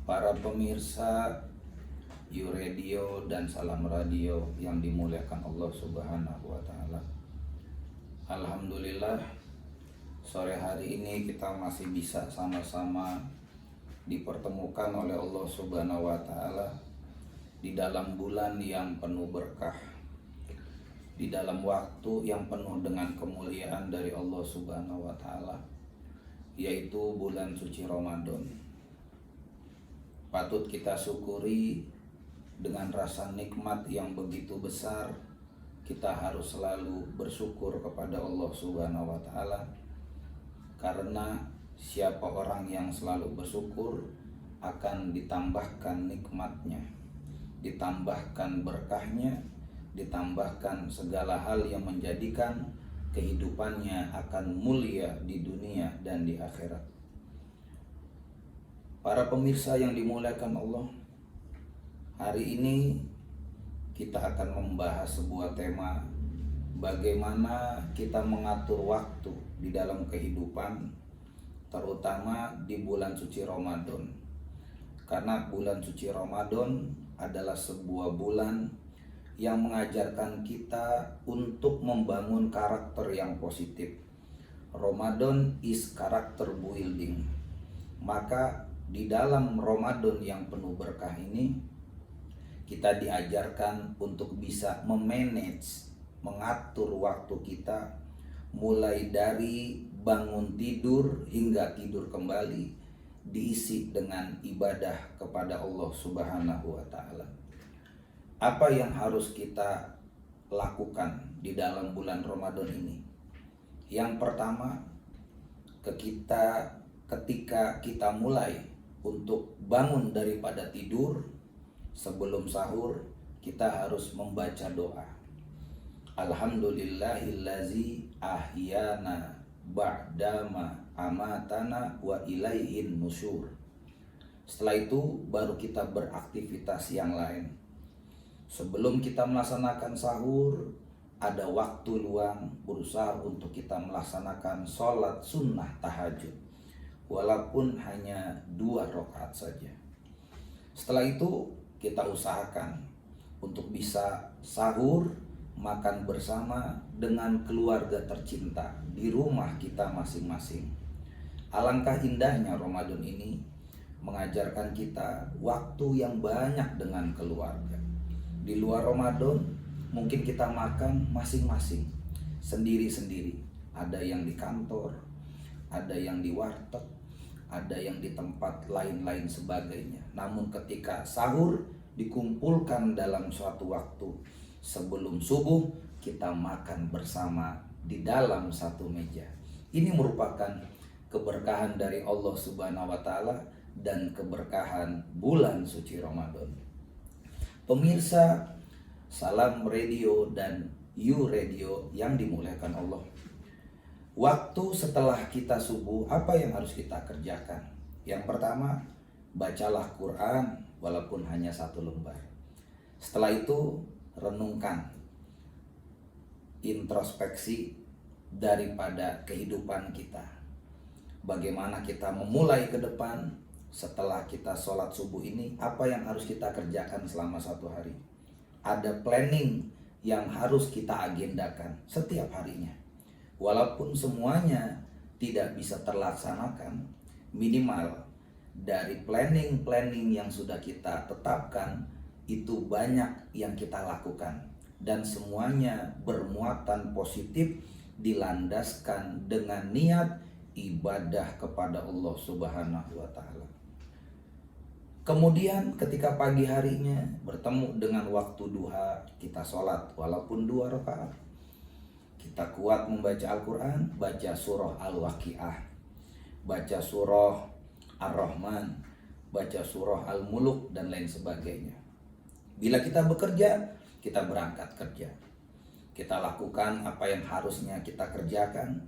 Para pemirsa You Radio dan Salam Radio yang dimuliakan Allah Subhanahu wa Ta'ala. Alhamdulillah, sore hari ini kita masih bisa sama-sama dipertemukan oleh Allah Subhanahu wa Ta'ala di dalam bulan yang penuh berkah, di dalam waktu yang penuh dengan kemuliaan dari Allah Subhanahu wa Ta'ala, yaitu bulan suci Ramadan. Patut kita syukuri dengan rasa nikmat yang begitu besar. Kita harus selalu bersyukur kepada Allah Subhanahu wa Ta'ala, karena siapa orang yang selalu bersyukur akan ditambahkan nikmatnya, ditambahkan berkahnya, ditambahkan segala hal yang menjadikan kehidupannya akan mulia di dunia dan di akhirat. Para pemirsa yang dimuliakan Allah, hari ini kita akan membahas sebuah tema, bagaimana kita mengatur waktu di dalam kehidupan, terutama di bulan suci Ramadan. Karena bulan suci Ramadan adalah sebuah bulan yang mengajarkan kita untuk membangun karakter yang positif. Ramadan is character building. Maka di dalam Ramadan yang penuh berkah ini, kita diajarkan untuk bisa memanage, mengatur waktu kita, mulai dari bangun tidur hingga tidur kembali, diisi dengan ibadah kepada Allah Subhanahu wa Ta'ala. Apa yang harus kita lakukan di dalam bulan Ramadan ini? Yang pertama, ketika kita mulai untuk bangun daripada tidur, sebelum sahur kita harus membaca doa. Alhamdulillahillazi ahyana ba'dama amatana wa ilaihin nusyur. Setelah itu baru kita beraktivitas yang lain. Sebelum kita melaksanakan sahur, ada waktu luang, berusaha untuk kita melaksanakan sholat sunnah tahajud, walaupun hanya 2 rakaat saja. Setelah itu kita usahakan untuk bisa sahur, makan bersama dengan keluarga tercinta di rumah kita masing-masing. Alangkah indahnya Ramadan ini mengajarkan kita waktu yang banyak dengan keluarga. Di luar Ramadan mungkin kita makan masing-masing, sendiri-sendiri. Ada yang di kantor, ada yang di warteg, ada yang di tempat lain-lain sebagainya. Namun ketika sahur dikumpulkan dalam suatu waktu sebelum subuh, kita makan bersama di dalam satu meja. Ini merupakan keberkahan dari Allah Subhanahu wa Ta'ala dan keberkahan bulan suci Ramadan. Pemirsa Salam Radio dan You Radio yang dimuliakan Allah, waktu setelah kita subuh, apa yang harus kita kerjakan? Yang pertama, bacalah Quran walaupun hanya 1 lembar. Setelah itu, renungkan, introspeksi daripada kehidupan kita. Bagaimana kita memulai ke depan setelah kita sholat subuh ini, apa yang harus kita kerjakan selama 1 hari. Ada planning yang harus kita agendakan setiap harinya. Walaupun semuanya tidak bisa terlaksanakan, minimal dari planning yang sudah kita tetapkan, itu banyak yang kita lakukan. Dan semuanya bermuatan positif, dilandaskan dengan niat ibadah kepada Allah Subhanahu wa Ta'ala. Kemudian ketika pagi harinya bertemu dengan waktu duha, kita sholat walaupun 2 rakaat. Kita kuat membaca Al-Quran, baca surah Al-Waqiah, baca surah Ar-Rahman, baca surah Al-Muluk, dan lain sebagainya. Bila kita bekerja, kita berangkat kerja. Kita lakukan apa yang harusnya kita kerjakan,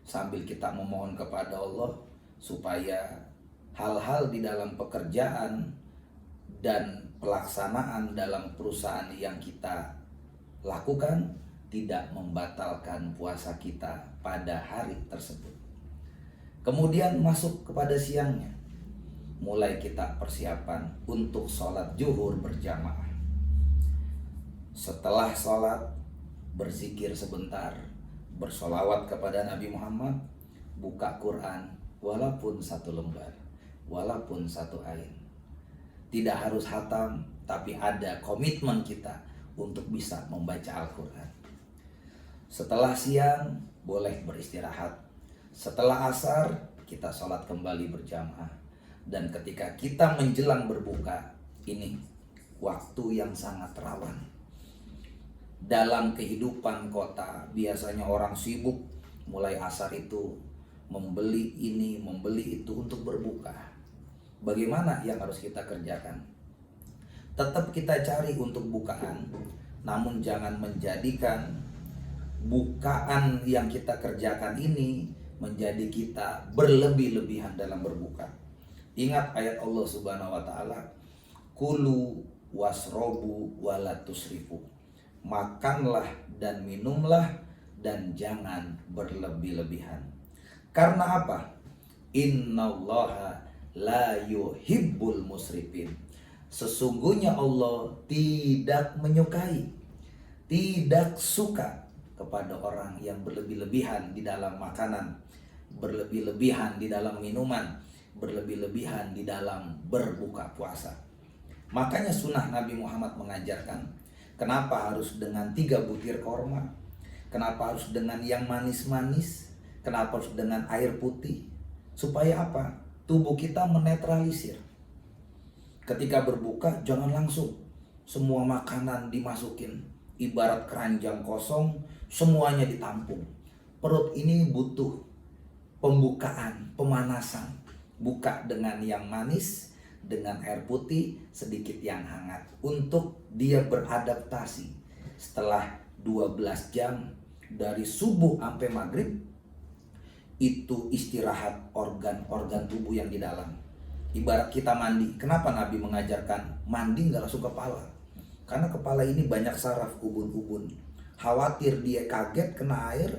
sambil kita memohon kepada Allah supaya hal-hal di dalam pekerjaan dan pelaksanaan dalam perusahaan yang kita lakukan tidak membatalkan puasa kita pada hari tersebut. Kemudian masuk kepada siangnya. mulai kita persiapan untuk sholat zuhur berjamaah. Setelah sholat, berzikir sebentar, bersolawat kepada Nabi Muhammad, buka Quran, walaupun satu lembar, walaupun satu ayat. Tidak harus hatam, tapi ada komitmen kita untuk bisa membaca Al-Quran. Setelah siang, boleh beristirahat. Setelah asar, kita sholat kembali berjamaah. Dan ketika kita menjelang berbuka, ini waktu yang sangat rawan. Dalam kehidupan kota, biasanya orang sibuk mulai asar itu membeli ini, membeli itu untuk berbuka. Bagaimana yang harus kita kerjakan? Tetap kita cari untuk bukaan, namun jangan menjadikan bukaan yang kita kerjakan ini menjadi kita berlebih-lebihan dalam berbuka. Ingat ayat Allah Subhanahu wa taala, kulu wasrobu wala tusrifu. Makanlah dan minumlah dan jangan berlebih-lebihan. Karena apa? Innallaha la yuhibbul musrifin. Sesungguhnya Allah tidak menyukai, tidak suka kepada orang yang berlebih-lebihan di dalam makanan, berlebih-lebihan di dalam minuman, berlebih-lebihan di dalam berbuka puasa. Makanya sunnah Nabi Muhammad mengajarkan, kenapa harus dengan 3 butir korma? Kenapa harus dengan yang manis-manis? Kenapa harus dengan air putih? Supaya apa? Tubuh kita menetralisir. Ketika berbuka jangan langsung semua makanan dimasukin, ibarat keranjang kosong, semuanya ditampung. Perut ini butuh pembukaan, pemanasan. Buka dengan yang manis, dengan air putih, sedikit yang hangat, untuk dia beradaptasi. Setelah 12 jam dari subuh sampai maghrib, itu istirahat organ-organ tubuh yang di dalam. Ibarat kita mandi. Kenapa Nabi mengajarkan mandi nggak langsung kepala? Karena kepala ini banyak saraf, ubun-ubun. Khawatir dia kaget kena air,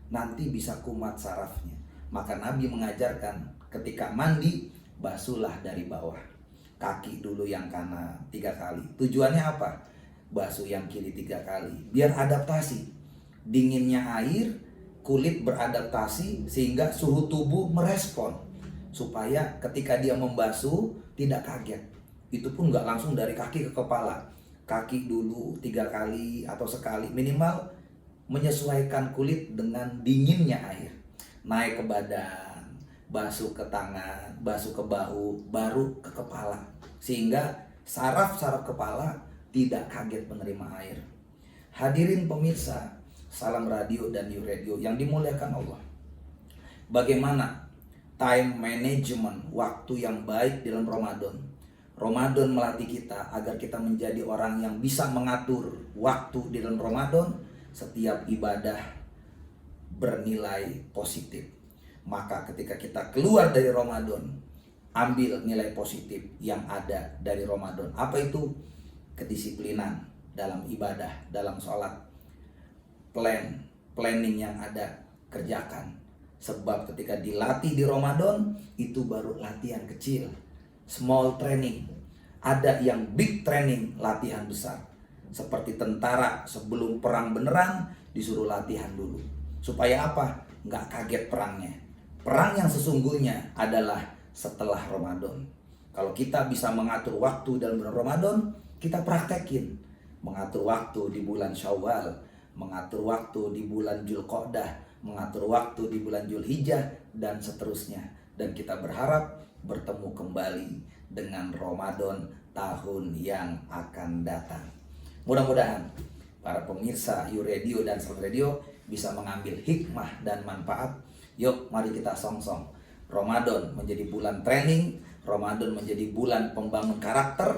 nanti bisa kumat sarafnya. Maka Nabi mengajarkan ketika mandi, basuhlah dari bawah. Kaki dulu yang kanan 3 kali. Tujuannya apa? Basuh yang kiri 3 kali. Biar adaptasi. Dinginnya air, kulit beradaptasi sehingga suhu tubuh merespon. Supaya ketika dia membasuh tidak kaget. Itu pun nggak langsung dari kaki ke kepala. Kaki dulu 3 kali atau sekali. Minimal menyesuaikan kulit dengan dinginnya air. Naik ke badan, basuh ke tangan, basuh ke bahu, baru ke kepala. Sehingga saraf-saraf kepala tidak kaget menerima air. Hadirin pemirsa Salam Radio dan You Radio yang dimuliakan Allah. Bagaimana time management, waktu yang baik dalam Ramadan? Ramadan melatih kita agar kita menjadi orang yang bisa mengatur waktu di dalam Ramadan. Setiap ibadah bernilai positif. Maka ketika kita keluar dari Ramadan, ambil nilai positif yang ada dari Ramadan. Apa itu? Kedisiplinan dalam ibadah, dalam sholat. Planning yang ada, kerjakan. Sebab ketika dilatih di Ramadan, itu baru latihan kecil, small training. Ada yang big training, latihan besar. Seperti tentara sebelum perang beneran, disuruh latihan dulu. Supaya apa? Nggak kaget perangnya. Perang yang sesungguhnya adalah setelah Ramadan. Kalau kita bisa mengatur waktu dalam bulan Ramadan, kita praktekin. Mengatur waktu di bulan Syawal, mengatur waktu di bulan Dzulqa'dah, mengatur waktu di bulan Dzulhijjah, dan seterusnya. Dan kita berharap bertemu kembali dengan Ramadan tahun yang akan datang. Mudah-mudahan para pemirsa You Radio dan Salam Radio bisa mengambil hikmah dan manfaat. Yuk mari kita song-song. Ramadan menjadi bulan training, Ramadan menjadi bulan pembangun karakter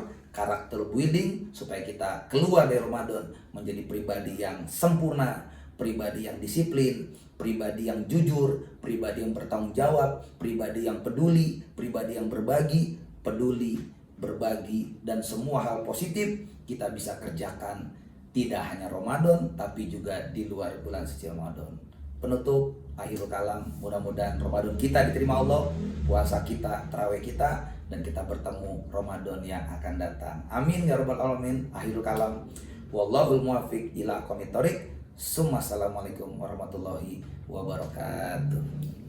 building, supaya kita keluar dari Ramadan menjadi pribadi yang sempurna, pribadi yang disiplin, pribadi yang jujur, pribadi yang bertanggung jawab, pribadi yang peduli, pribadi yang berbagi, peduli, berbagi, dan semua hal positif kita bisa kerjakan tidak hanya Ramadan tapi juga di luar bulan suci Ramadan. Penutup, akhirul kalam, mudah-mudahan Ramadan kita diterima Allah, puasa kita, tarawih kita dan kita bertemu Ramadan yang akan datang. Amin ya rabbal alamin. Akhirul kalam. Wallahul muwaffiq ila aqwamit thoriq. Assalamualaikum warahmatullahi wabarakatuh.